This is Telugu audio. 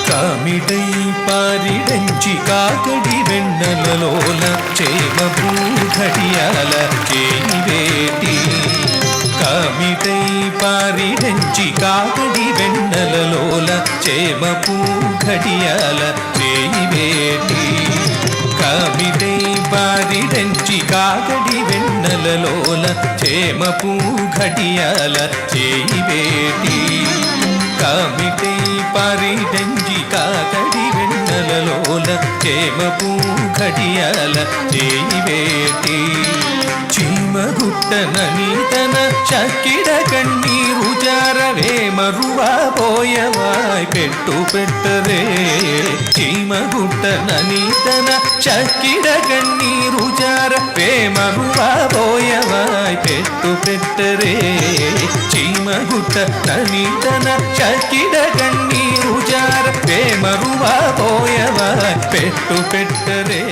కామిటై పారిడంచి కాకడి వెన్నెలలోల చేమపు ఘడియాల చేయివేటి కామిటై పారిడంచి కాకడి వెన్నెలలోల చేమపు ఘడియాల చేయివేటి కామిటై పారిడంచి కాకడి వెన్నెలలోల చేమపు ఘడియాల చేయివేటి కామిటై పారిడంచి కాకడి వెన్నెలలోల చేమపు ఘడియాల చేయివేటి చీమగుట్టనని తన చక్కిడ కన్నీరు జారవే మరువా పోయవాయ్ పెట్టు పెట్టరే చీమగుట్టనని తన చక్కిడ కన్నీరు జారవే మరువా పోయవాయ్ పెట్టు పెట్టరే చీమగుట్టనని తన చక్కిడ కన్నీరు జారవే మరువా పోయవాయ్ పెట్టు పెట్టరే